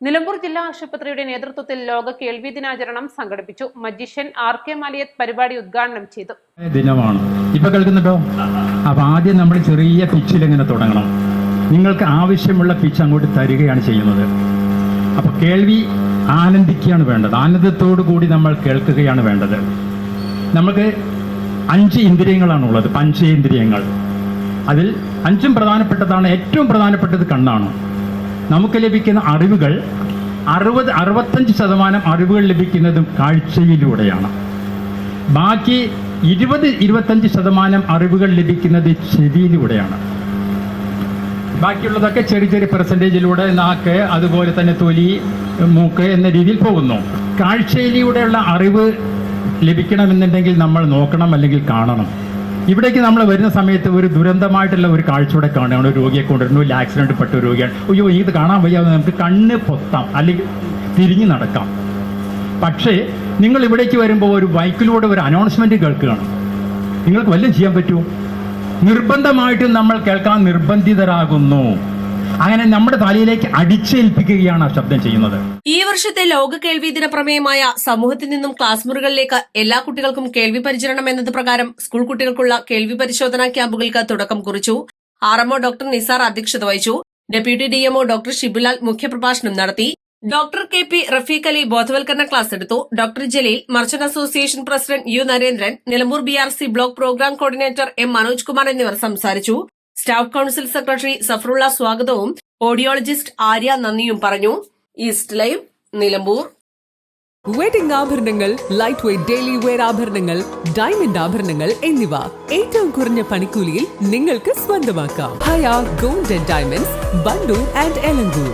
നിലമ്പൂർ ജില്ലാ ആശുപത്രിയുടെ നേതൃത്വത്തിൽ ലോക കേൾവി ദിനാചരണം സംഘടിപ്പിച്ചു. മജീഷ്യൻ RK മലിയത്ത് പരിപാടി ഉദ്ഘാടനം ചെയ്തു. ദിനമാണ് ഇപ്പൊ കേൾക്കുന്നുണ്ടോ? അപ്പൊ ആദ്യം നമ്മൾ ചെറിയ പിച്ചിൽ എങ്ങനെ തുടങ്ങണം. നിങ്ങൾക്ക് ആവശ്യമുള്ള പിച്ച് അങ്ങോട്ട് തരികയാണ് ചെയ്യുന്നത്. അപ്പൊ കേൾവി ആനന്ദിക്കുകയാണ് വേണ്ടത്. ആനന്ദത്തോടു കൂടി നമ്മൾ കേൾക്കുകയാണ് വേണ്ടത്. നമുക്ക് 5 ഇന്ദ്രിയങ്ങളാണുള്ളത്, പഞ്ചേന്ദ്രിയങ്ങൾ. അതിൽ 5 പ്രധാനപ്പെട്ടതാണ്. ഏറ്റവും പ്രധാനപ്പെട്ടത് കണ്ണാണ്. നമുക്ക് ലഭിക്കുന്ന അറിവുകൾ 65% അറിവുകൾ ലഭിക്കുന്നതും കാഴ്ചയിലൂടെയാണ്. ബാക്കി 20-25% അറിവുകൾ ലഭിക്കുന്നത് ചെവിയിലൂടെയാണ്. ബാക്കിയുള്ളതൊക്കെ ചെറിയ ചെറിയ പെർസെൻറ്റേജിലൂടെ നാക്ക്, അതുപോലെ തന്നെ തൊലി, മൂക്ക് എന്ന രീതിയിൽ പോകുന്നു. കാഴ്ചയിലൂടെയുള്ള അറിവ് ലഭിക്കണമെന്നുണ്ടെങ്കിൽ നമ്മൾ നോക്കണം, അല്ലെങ്കിൽ കാണണം. ഇവിടേക്ക് നമ്മൾ വരുന്ന സമയത്ത് ഒരു ദുരന്തമായിട്ടുള്ള ഒരു കാഴ്ചയോടെ കാണുകയാണ്. ഒരു രോഗിയെ കൊണ്ടുവരുന്നു, ഒരു ആക്സിഡന്റ് പെട്ട ഒരു രോഗിയാണ്. അയ്യോ ഇത് കാണാൻ വയ്യാതെ നമുക്ക് കണ്ണ് പൊത്താം, അല്ലെങ്കിൽ തിരിഞ്ഞു നടക്കാം. പക്ഷേ നിങ്ങൾ ഇവിടേക്ക് വരുമ്പോൾ ഒരു ബൈക്കിലൂടെ ഒരു അനൗൺസ്മെന്റ് കേൾക്കുകയാണ്. നിങ്ങൾക്ക് വല്ലതും ചെയ്യാൻ പറ്റുമോ? നിർബന്ധമായിട്ടും നമ്മൾ കേൾക്കാൻ നിർബന്ധിതരാകുന്നു. അങ്ങനെ നമ്മുടെ തലയിലേക്ക് അടിച്ചേൽപ്പിക്കുകയാണ് ആ ശബ്ദം ചെയ്യുന്നത്. ഈ വർഷത്തെ ലോക കേൾവി ദിന പ്രമേയമായ സമൂഹത്തിൽ നിന്നും ക്ലാസ് മുറികളിലേക്ക് എല്ലാ കുട്ടികൾക്കും കേൾവി പരിചരണം എന്നത് പ്രകാരം സ്കൂൾ കുട്ടികൾക്കുള്ള കേൾവി പരിശോധനാ ക്യാമ്പുകൾക്ക് തുടക്കം കുറിച്ചു. RMO ഡോക്ടർ നിസാർ അധ്യക്ഷത വഹിച്ചു. ഡെപ്യൂട്ടി DMO ഡോക്ടർ ഷിബുലാൽ മുഖ്യപ്രഭാഷണം നടത്തി. ഡോക്ടർ KP റഫീഖ് അലി ബോധവൽക്കരണ ക്ലാസ് എടുത്തു. Doctor Jaleel, merchant association president U Narendran, Nilambur BRC block program coordinator M Manoj Kumar എന്നിവർ സംസാരിച്ചു. സ്റ്റാഫ് കൌൺസിൽ സെക്രട്ടറി സഫറുള്ള സ്വാഗതവും ഓഡിയോളജിസ്റ്റ് ആര്യ നന്ദിയും പറഞ്ഞു. East live, Nilambur. വെഡിംഗ് ആഭരണങ്ങൾ, ലൈറ്റ് വെയ്റ്റ് ഡെയിലി വെയർ ആഭരണങ്ങൾ, ഡയമണ്ട് ആഭരണങ്ങൾ എന്നിവ ഏറ്റവും കുറഞ്ഞ പണിക്കൂലിയിൽ നിങ്ങൾക്ക് സ്വന്തമാക്കാം. Haya gold and diamonds, Bandur and Elankur.